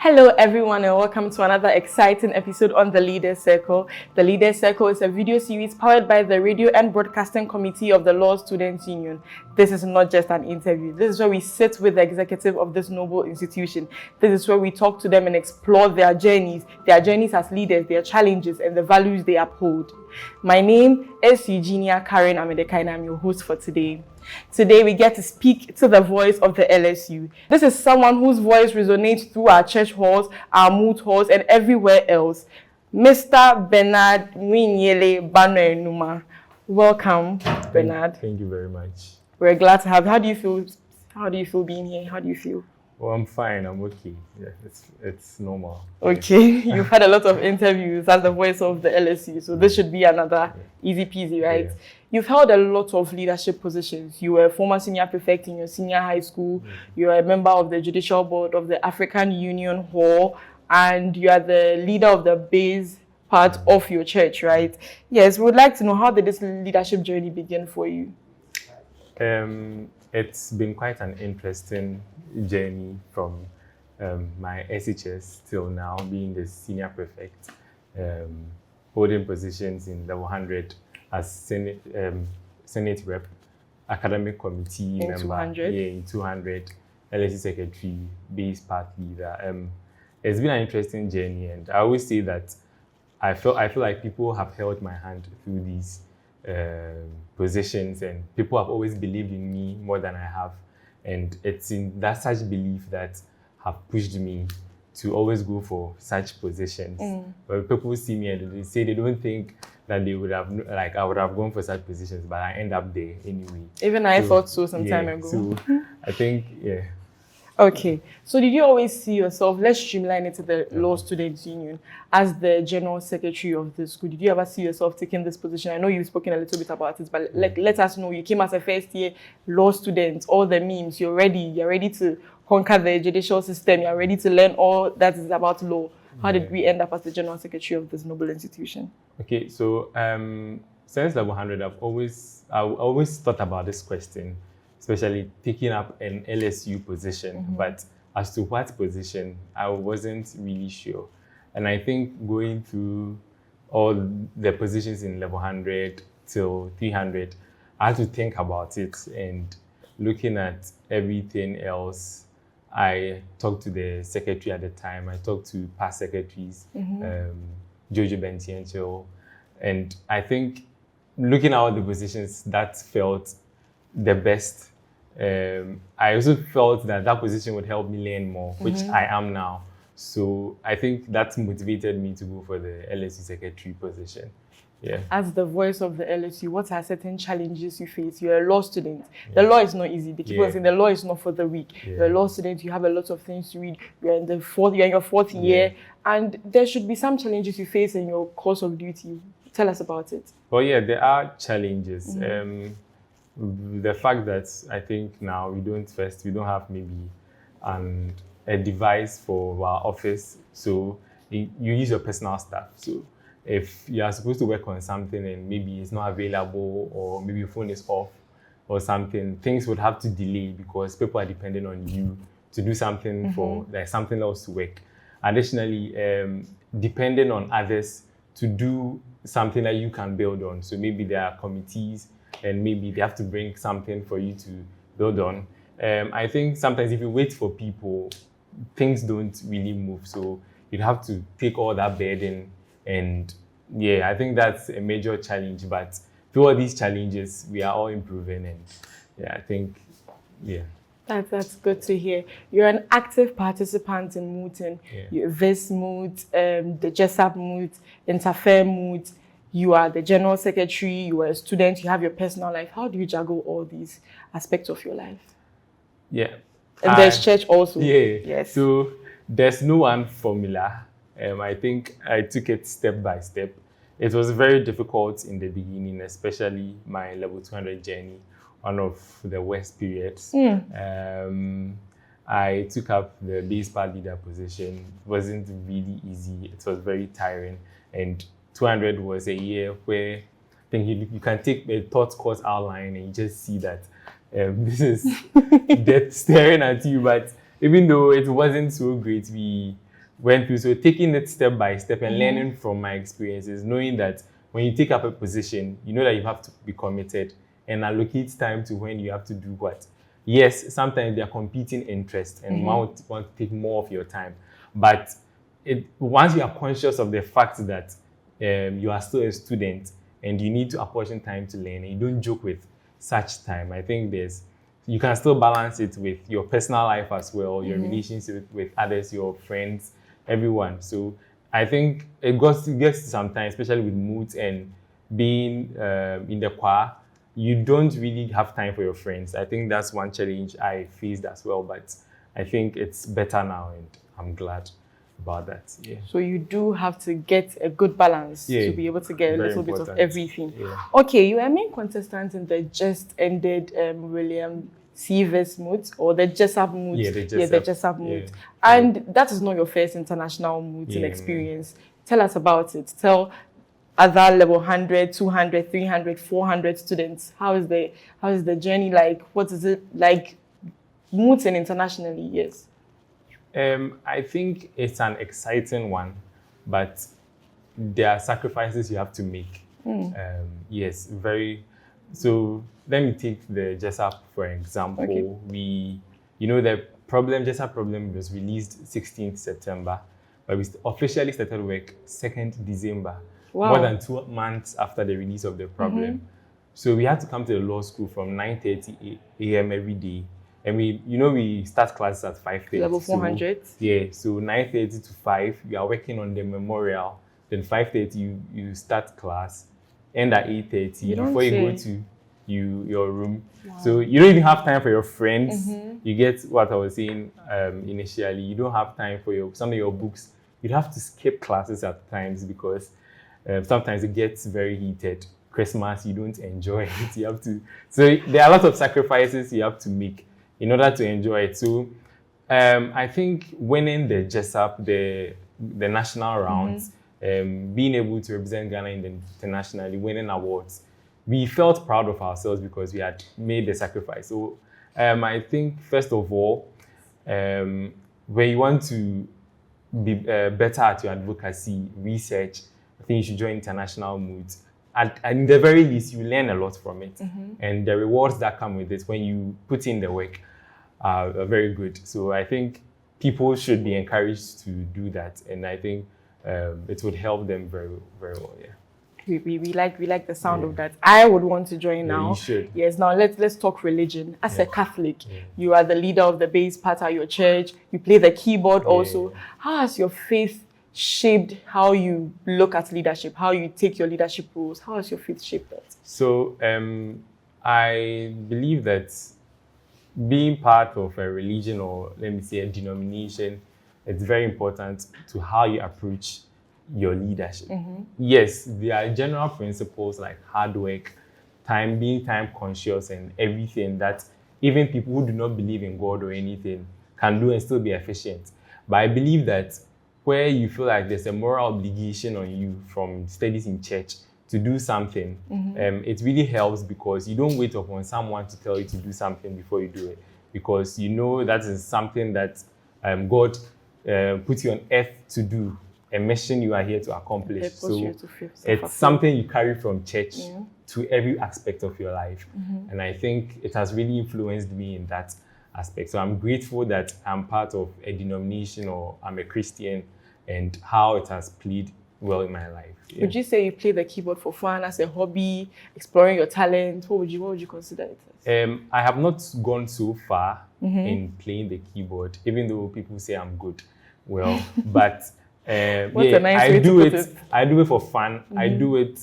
Hello everyone and welcome to another exciting episode on The Leaders Circle. The Leaders Circle is a video series powered by the Radio and Broadcasting Committee of the Law Students Union. This is not just an interview. This is where we sit with the executive of this noble institution. This is where we talk to them and explore their journeys as leaders, their challenges and the values they uphold. My name is Eugenia Karen Amedeka and I'm your host for today. Today we get to speak to the voice of the LSU. This is someone whose voice resonates through our church halls, our moot halls, and everywhere else. Mr. Bernard Mwinyele Bano-Enuma. Welcome, Bernard. Thank you very much. We're glad to have you. How do you feel? How do you feel being here? How do you feel? Well, I'm fine. I'm okay. Yeah, it's normal. Okay. You've had a lot of interviews as the voice of the LSU, so this should be another easy peasy, right? Yeah. You've held a lot of leadership positions. You were a former senior prefect in your senior high school. You are a member of the judicial board of the African Union Hall, and you are the leader of the base part of your church, right? Yes, we would like to know, how did this leadership journey begin for you? It's been quite an interesting journey from my SHS till now, being the senior prefect, holding positions in level 100 as Senate Rep, Academic Committee member, 200. In 200, LSU Secretary, base part leader. It's been an interesting journey, and I always say that I feel like people have held my hand through these positions, and people have always believed in me more than I have, and it's in that such belief that have pushed me to always go for such positions. But people see me and they say they don't think that they would have, like, I would have gone for such positions, but I end up there anyway. Even I thought so some time ago. So I think, yeah. Okay, so did you always see yourself, let's streamline it to the Law Students Union, as the General Secretary of the school? Did you ever see yourself taking this position? I know you've spoken a little bit about it, but let us know, you came as a first year law student, all the memes, you're ready to conquer the judicial system, you're ready to learn all that is about law. How did we end up as the General Secretary of this noble institution? Okay, so since level 100, I always thought about this question, especially taking up an LSU position, but as to what position, I wasn't really sure. And I think going through all the positions in level 100 till 300, I had to think about it, and looking at everything else, I talked to the secretary at the time. I talked to past secretaries, Jojo Bentiencho, and I think looking at all the positions, that felt the best. I also felt that position would help me learn more, which I am now. So I think that motivated me to go for the LSU secretary position. Yeah. As the voice of the LSU, what are certain challenges you face? You're a law student. The law is not easy. They keep on saying the law is not for the weak. You're a law student. You have a lot of things to read. You're in your fourth year, and there should be some challenges you face in your course of duty. Tell us about it. Well, yeah, there are challenges. The fact that I think now we don't have maybe a device for our office, so you use your personal stuff. So if you are supposed to work on something and maybe it's not available, or maybe your phone is off or something, things would have to delay because people are depending on you to do something for like something else to work. Additionally, depending on others to do something that you can build on. So maybe there are committees and maybe they have to bring something for you to build on. I think sometimes if you wait for people, things don't really move. So you'd have to take all that burden. And yeah, I think that's a major challenge. But through all these challenges, we are all improving. And yeah, I think, yeah. That's good to hear. You're an active participant in mooting. You're Vice Moot, the JESAP Moot, Interfair Moot. You are the General Secretary, you are a student, you have your personal life. How do you juggle all these aspects of your life? Yeah. And there's church also. Yeah. Yes. So there's no one formula. I think I took it step by step. It was very difficult in the beginning, especially my level 200 journey, one of the worst periods. I took up the base part leader position. It wasn't really easy. It was very tiring. And 200 was a year where I think you can take a thought course outline and you just see that This is death staring at you. But even though it wasn't so great, we went through. So taking it step by step and learning from my experiences, knowing that when you take up a position, you know that you have to be committed and allocate time to when you have to do what. Yes, sometimes there are competing interests and want to take more of your time. But once you are conscious of the fact that you are still a student and you need to apportion time to learn and you don't joke with such time, I think you can still balance it with your personal life as well, your relationship with others, your friends, everyone. So I think it gets to sometimes, especially with moods and being in the choir, you don't really have time for your friends. I think that's one challenge I faced as well, but I think it's better now and I'm glad about that. Yeah. So you do have to get a good balance to be able to get a little bit of everything. Yeah. Okay, you are a main contestant in the just ended William Sievers moot, or the Jessup moot. Yeah, the Jessup moot. Yeah. And that is not your first international mooting experience. Tell us about it. Tell other level 100, 200, 300, 400 students, how is the journey like? What is it like mooting internationally? Yes. I think it's an exciting one, but there are sacrifices you have to make. Yes, very. So let me take the Jessup for example. Okay. The Jessup problem was released 16th September, but we officially started work 2nd December. Wow. More than 2 months after the release of the problem. So we had to come to the law school from 9:30 a.m. every day. And we start classes at 5:30. Level 400? So 9:30 to 5, you are working on the memorial. Then 5:30, you start class. End at 8:30 before you go to your room. Wow. So you don't even have time for your friends. You get what I was saying initially. You don't have time for some of your books. You'd have to skip classes at times because sometimes it gets very heated. Christmas, you don't enjoy it. You have to. So there are a lot of sacrifices you have to make in order to enjoy it. So I think winning the Jessup, the national rounds, being able to represent Ghana internationally, winning awards, we felt proud of ourselves because we had made the sacrifice. So I think, first of all, when you want to be better at your advocacy, research, I think you should join international moods. And the very least, you learn a lot from it. And the rewards that come with it when you put in the work are very good. So I think people should be encouraged to do that. And I think it would help them very, very well, yeah. We like the sound of that. I would want to join now. You should. Yes, now let's talk religion. As a Catholic, you are the leader of the bass part at your church. You play the keyboard also. How has your faith shaped how you look at leadership, how you take your leadership roles? How has your faith shaped that? So I believe that being part of a religion, or let me say a denomination, it's very important to how you approach your leadership. Yes, there are general principles like hard work, being time conscious, and everything that even people who do not believe in God or anything can do and still be efficient. But I believe that where you feel like there's a moral obligation on you from studies in church to do something, it really helps because you don't wait upon someone to tell you to do something before you do it, because you know that is something that God put you on earth to do, a mission you are here to accomplish. So it's something you carry from church to every aspect of your life. And I think it has really influenced me in that aspect. So I'm grateful that I'm part of a denomination, or I'm a Christian, and how it has played well in my life. Yeah. Would you say you play the keyboard for fun, as a hobby, exploring your talent? What would you consider it as? I have not gone so far in playing the keyboard, even though people say I'm good. Well, but I do it for fun. I do it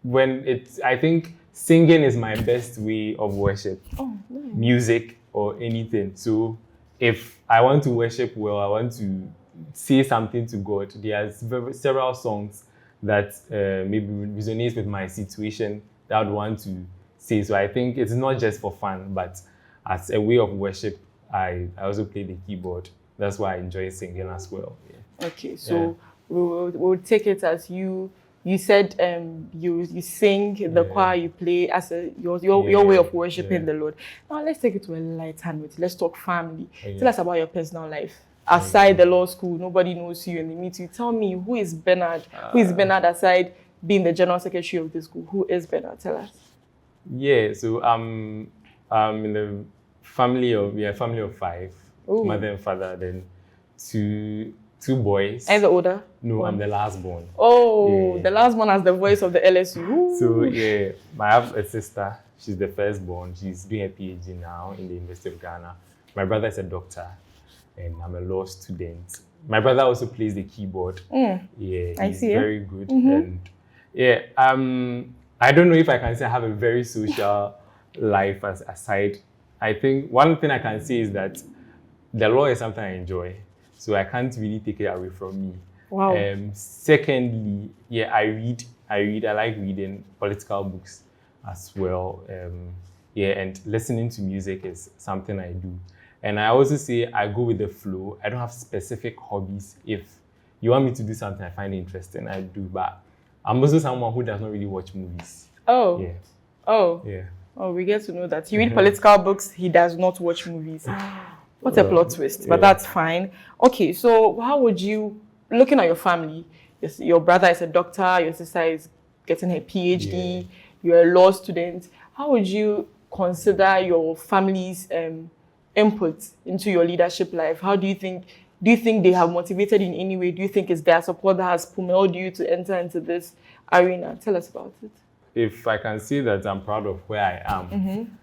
when I think singing is my best way of worship. Oh, nice. Music or anything. So if I want to worship well, I want to say something to God, there are several songs that maybe resonate with my situation that I would want to say. So I think it's not just for fun, but as a way of worship, I also play the keyboard. That's why I enjoy singing as well. Yeah. Okay, so we'll take it as you said you sing in the choir, you play as your way of worshiping the Lord. Now let's take it to a light hand with. Let's talk family. Tell us about your personal life. aside the law school, nobody knows you and they meet you. Tell me, who is Bernard? Who is Bernard aside being the general secretary of the school? Who is Bernard? Tell us. Yeah, so I'm in a family of 5, Ooh. mother and father, then two boys. And the older? No, one. I'm the last born. Oh, Yeah. the last one has the voice of the LSU. Ooh. So yeah, I have a sister. She's the firstborn. She's doing a PhD now in the University of Ghana. My brother is a doctor, and I'm a law student. My brother also plays the keyboard. Yeah, I he's see, very good. And yeah, I don't know if I can say I have a very social life aside. I think one thing I can say is that the law is something I enjoy, so I can't really take it away from me. Wow. Secondly, yeah, I read. I like reading political books as well. Yeah, and listening to music is something I do. And I also say I go with the flow. I don't have specific hobbies. If you want me to do something I find interesting, I do. But I'm also someone who does not really watch movies. Oh. Yeah. Oh. Yeah. Oh, we get to know that. He read political books, he does not watch movies. What a plot twist, but that's fine. Okay, so how would you, looking at your family, your brother is a doctor, your sister is getting her PhD, you're a law student, how would you consider your family's input into your leadership life? How do you think they have motivated in any way? Do you think it's their support that has propelled you to enter into this arena? Tell us about it. If I can say that I'm proud of where I am,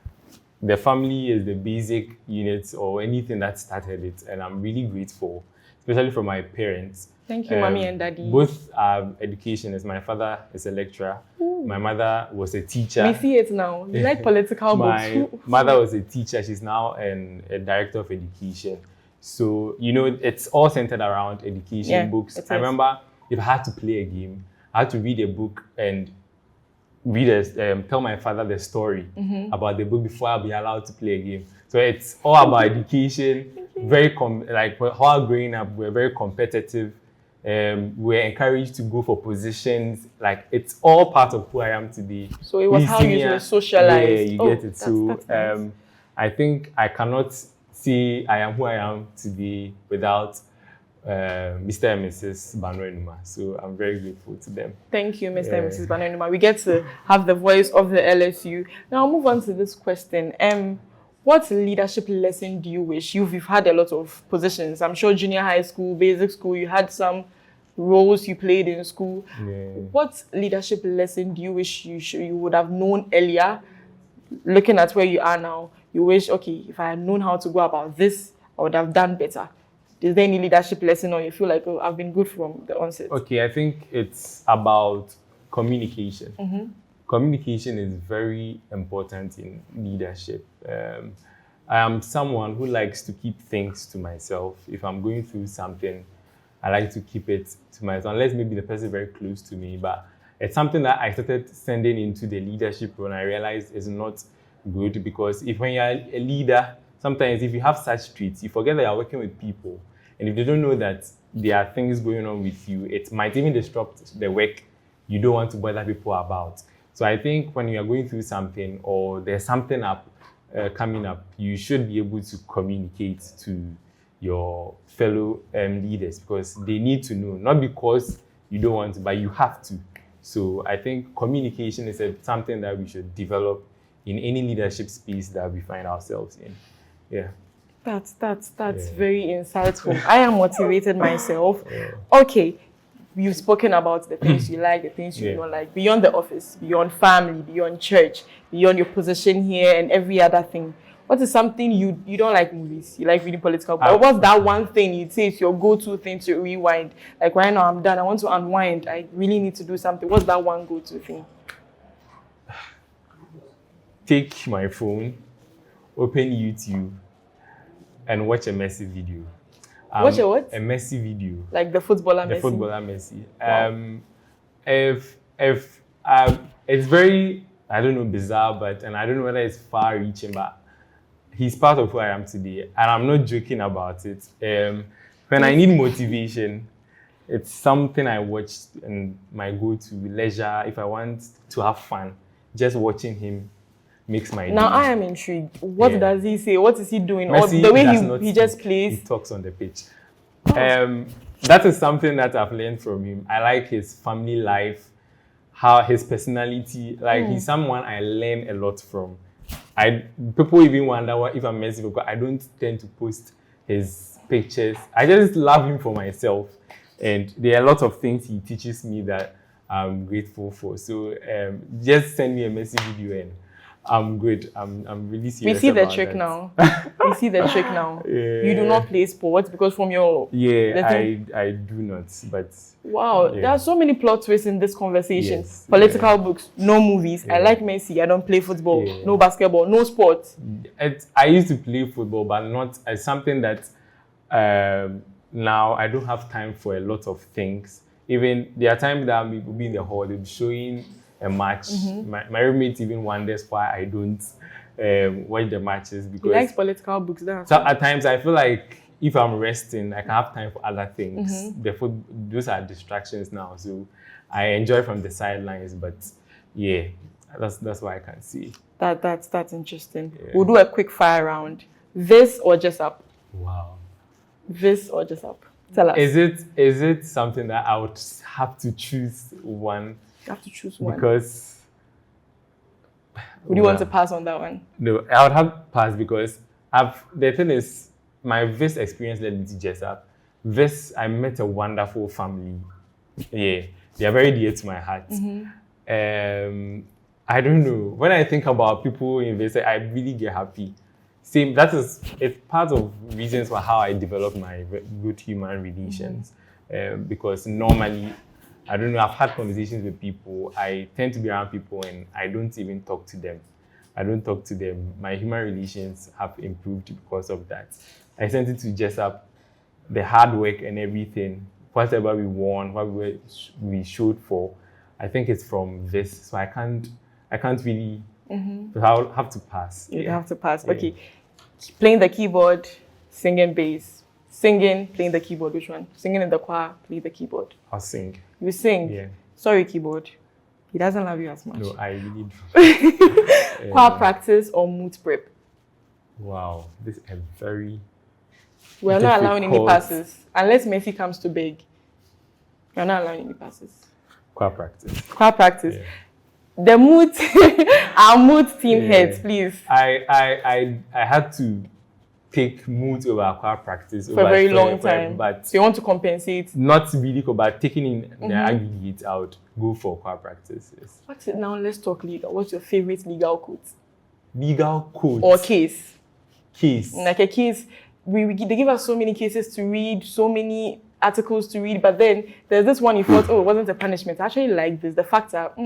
the family is the basic unit or anything that started it, and I'm really grateful, especially from my parents. Thank you, mommy and daddy. Both are educationists. My father is a lecturer. Ooh. My mother was a teacher. We see it now. You like political books. My books. mother was a teacher. She's now a director of education. So, it's all centered around education, books. I remember if I had to play a game, I had to read a book and tell my father the story about the book before I'll be allowed to play a game. So it's all about education. Very while growing up, we're very competitive. We're encouraged to go for positions. Like, it's all part of who I am today. So it was how you were socialized. Yeah, you get it. So nice. I think I cannot say I am who I am today without Mr. and Mrs. Bano Enuma. So I'm very grateful to them. Thank you, Mr. and Mrs. Bano Enuma. We get to have the voice of the LSU. Now I'll move on to this question. What leadership lesson do you wish? You've had a lot of positions. I'm sure junior high school, basic school, you had some roles you played in school. Yeah. What leadership lesson do you wish you would have known earlier? Looking at where you are now, you wish, okay, if I had known how to go about this, I would have done better. Is there any leadership lesson, or you feel like, oh, I've been good from the onset? Okay, I think it's about communication. Communication is very important in leadership. I am someone who likes to keep things to myself. If I'm going through something, I like to keep it to myself, unless maybe the person is very close to me. But it's something that I started sending into the leadership when I realized it's not good, because when you're a leader, sometimes if you have such traits, you forget that you're working with people. And if they don't know that there are things going on with you, it might even disrupt the work you don't want to bother people about. So I think when you are going through something or there's something coming up, you should be able to communicate to your fellow leaders, because they need to know, not because you don't want to, but you have to. So I think communication is something that we should develop in any leadership space that we find ourselves in. Yeah. That's very insightful. I am motivated myself. Okay. You've spoken about the things you like, the things you don't like, beyond the office, beyond family, beyond church, beyond your position here and every other thing. What is something you don't like movies? You like reading political books? Or what's that one thing you'd say is your go-to thing to rewind? Like, right now I'm done, I want to unwind, I really need to do something. What's that one go-to thing? Take my phone, open YouTube, and watch a Messi video. Watch a what? A Messi video. Like the footballer Messi? The footballer Messi. Wow. If it's very, I don't know, bizarre, but, and I don't know whether it's far-reaching, but he's part of who I am today, and I'm not joking about it. When I need motivation, it's something I watch and my go-to leisure. If I want to have fun, just watching him makes my day. Now I am intrigued. What does he say? What is he doing? Messi, or the way he just plays? He talks on the pitch. That is something that I've learned from him. I like his family life, how his personality. Like he's someone I learn a lot from. People even wonder if I'm messy because I don't tend to post his pictures. I just love him for myself, and there are a lot of things he teaches me that I'm grateful for. So just send me a messy video and I'm good. I'm really serious. We see the about trick that. now. We see the trick now. Yeah. You do not play sports because from your I do not. But wow, there are so many plot twists in this conversation. Yes, Political books, no movies. I Yeah. like Messi. I don't play football. Yeah. No basketball. No sports. I used to play football, but not as something that now I don't have time for a lot of things. Even there are times that we will be in the hall, they'll be showing a match. My roommate even wonders why I don't watch the matches He because likes political books. That's so at times I feel like if I'm resting, I can have time for other things. Those are distractions now. So I enjoy from the sidelines, but yeah, that's why I can see. That's interesting. Yeah. We'll do a quick fire round. This or just up? Wow. This or just up? Tell us. Is it something that I would have to choose one? You have to choose one. Because Would you want to pass on that one? No, I would have to pass because the thing is, my Vis experience led me to Jessup. Vis, I met a wonderful family. Yeah, they are very dear to my heart. I don't know. When I think about people in Vis, I really get happy. Same, it's part of reasons for how I develop my good human relations. Because normally, I don't know, I've had conversations with people. I tend to be around people and I don't even talk to them. My human relations have improved because of that. I sent it to Jessup, the hard work and everything, whatever we won, what we showed for. I think it's from this, so I can't really. I'll have to pass. You have to pass. Yeah. Okay. Playing the keyboard, singing bass. Singing, playing the keyboard. Which one? Singing in the choir, play the keyboard. I'll sing. You sing. Yeah. Sorry, keyboard. He doesn't love you as much. No, I really do. Choir practice or mood prep? Wow, this is a very. We're not allowing any difficult- passes unless Messi comes too big. We're not allowing any passes. Choir practice. Choir practice. Yeah. The mood, our mood team Yeah. heads, please. I had to take mood over choir practice For a very long forever, time. but So you want to compensate. not really, but taking in the aggregate, I would go for choir practice. Yes. What's it now? Let's talk legal. What's your favorite legal quote Legal code or case? case. Like a case, they give us so many cases to read, so many articles to read, but then there's this one you thought, oh, it wasn't a punishment. I actually like this. The fact that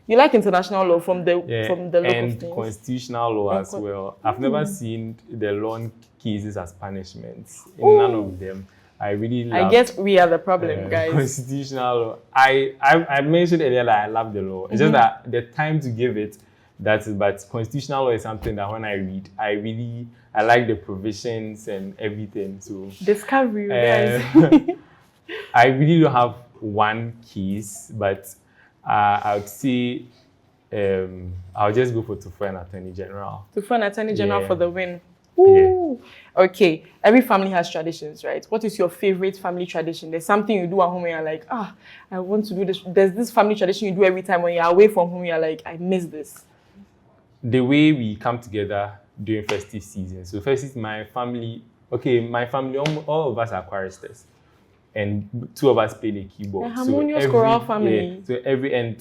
you like international law from the look and of things. constitutional law And as well. I've never seen the law cases as punishments. In Ooh. none of them. I really love I guess we are the problem, guys. constitutional law. I mentioned earlier that I love the law. It's just that the time to give it, but constitutional law is something that when I read, I like the provisions and everything. So Discovery, guys. I really don't have one case, but I would say I'll just go for Tufo and Attorney General. To find Attorney General Yeah. for the win. Ooh. Okay, every family has traditions, right? What is your favorite family tradition? There's something you do at home and you're like, I want to do this. There's this family tradition you do every time when you're away from home, you're like, I miss this. The way we come together during festive season. So first is my family, all of us are choristers. And two of us play the keyboard. A harmonious choral family. Yeah,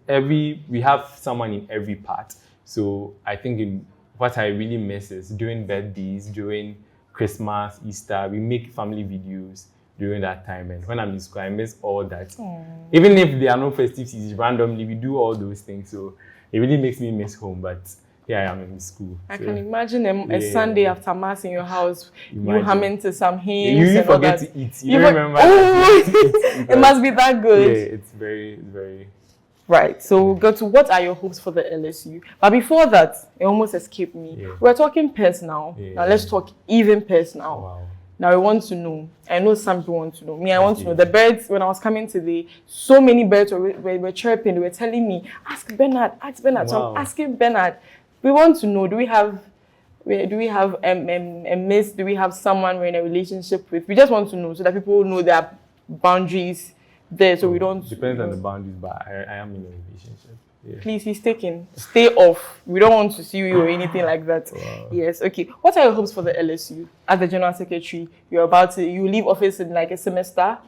so we have someone in every part. So I think what I really miss is during birthdays, during Christmas, Easter, we make family videos during that time. And when I'm in school, I miss all that. Aww. Even if there are no festive seasons, randomly, we do all those things. So it really makes me miss home. But yeah, I'm in school. I so can imagine a Sunday after Mass in your house, you Imagine. humming to some hymns. You and all forget that. to eat. You don't remember. It must be that good. Yeah, it's very, very. Right, so we'll go to what are your hopes for the LSU? But before that, it almost escaped me. Yeah. We're talking personal. Yeah. Now let's talk even personal. Wow. Now we want to know. I know some people want to know. Me, I want to Okay. know. The birds, when I was coming today, so many birds were chirping. They were telling me, ask Bernard, So Wow. I'm asking Bernard. We want to know, do we have Do we have a miss? Do we have someone we're in a relationship with? We just want to know so that people know there are boundaries there, so we don't. Depends on the boundaries, but I am in a relationship. Yeah. Please, he's taken. Stay off. We don't want to see you or anything like that. Wow. Yes. Okay. What are your hopes for the LSU as the general secretary? You leave office in like a semester.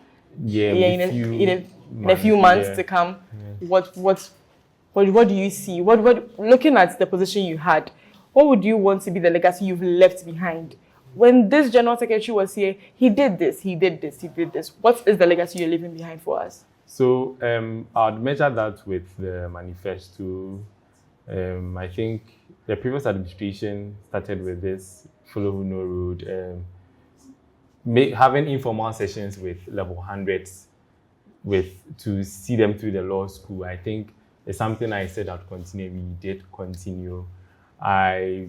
Yeah. In a few months to come. Yeah. What do you see? What looking at the position you had, what would you want to be the legacy you've left behind? When this general secretary was here, he did this, he did this, he did this. What is the legacy you're leaving behind for us? So I'd measure that with the manifesto. I think the previous administration started with this Follow Who Know Road, having informal sessions with level 100s to see them through the law school. I think it's something I said I'd continue. We did continue. I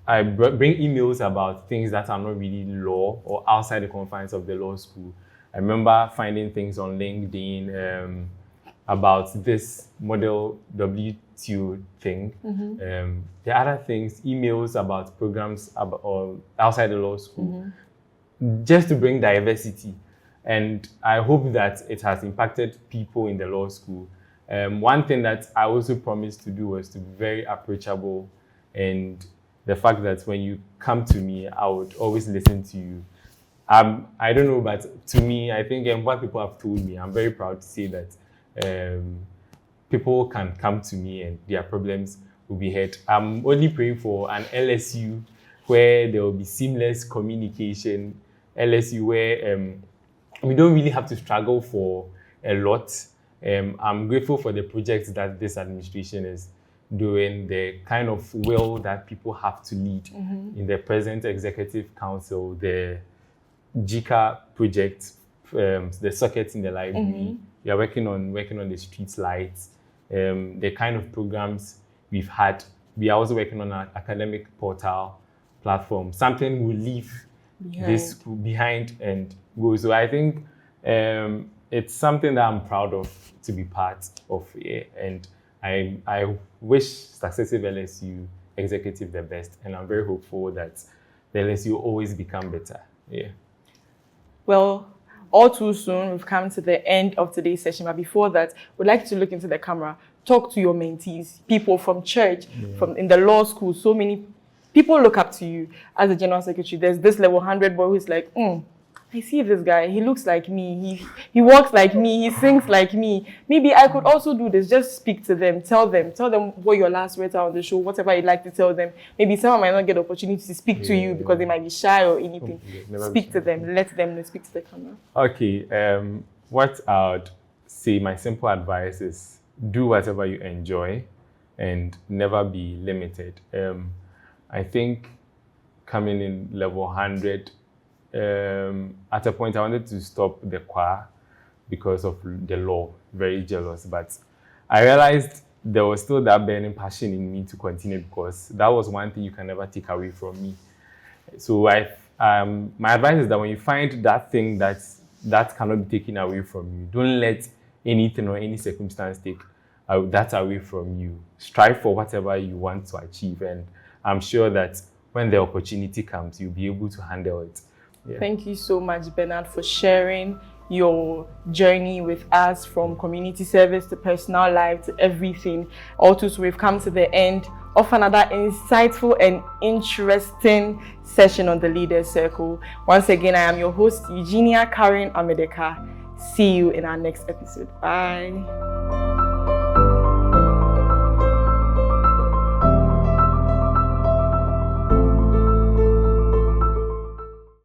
bring emails about things that are not really law or outside the confines of the law school. I remember finding things on LinkedIn about this model WTO thing. Mm-hmm. The other things, emails about programs or outside the law school, just to bring diversity. And I hope that it has impacted people in the law school. One thing that I also promised to do was to be very approachable, and the fact that when you come to me, I would always listen to you. I don't know, but to me, I think what people have told me, I'm very proud to say that people can come to me and their problems will be heard. I'm only praying for an LSU where there will be seamless communication, LSU where we don't really have to struggle for a lot. I'm grateful for the projects that this administration is doing, the kind of will that people have to lead in the present executive council, the JICA project, the sockets in the library. We are working on the street lights, the kind of programs we've had. We are also working on an academic portal platform. Something will leave this school behind and go. So I think it's something that I'm proud of to be part of, and I wish successive LSU executive the best, and I'm very hopeful that the LSU always become better. Yeah. Well, all too soon, we've come to the end of today's session. But before that, we'd like to look into the camera, talk to your mentees, people from church, from in the law school. So many people look up to you as the general secretary. There's this level 100 boy who's like, I see this guy. He looks like me. He walks like me. He sings like me. Maybe I could also do this. Just speak to them. Tell them what your last words are on the show. Whatever you'd like to tell them. Maybe someone might not get the opportunity to speak to you because they might be shy or anything. Speak to them. Let them know. Speak to the camera. Okay. What I would say, my simple advice is do whatever you enjoy and never be limited. I think coming in level 100. At a point, I wanted to stop the choir because of the law, very jealous. But I realized there was still that burning passion in me to continue because that was one thing you can never take away from me. So my advice is that when you find that thing that cannot be taken away from you, don't let anything or any circumstance take that away from you. Strive for whatever you want to achieve, and I'm sure that when the opportunity comes, you'll be able to handle it. Yeah. Thank you so much, Bernard, for sharing your journey with us from community service to personal life to everything. Also, so we've come to the end of another insightful and interesting session on the Leaders Circle. Once again, I am your host, Eugenia Karen Amedeka. See you in our next episode. Bye.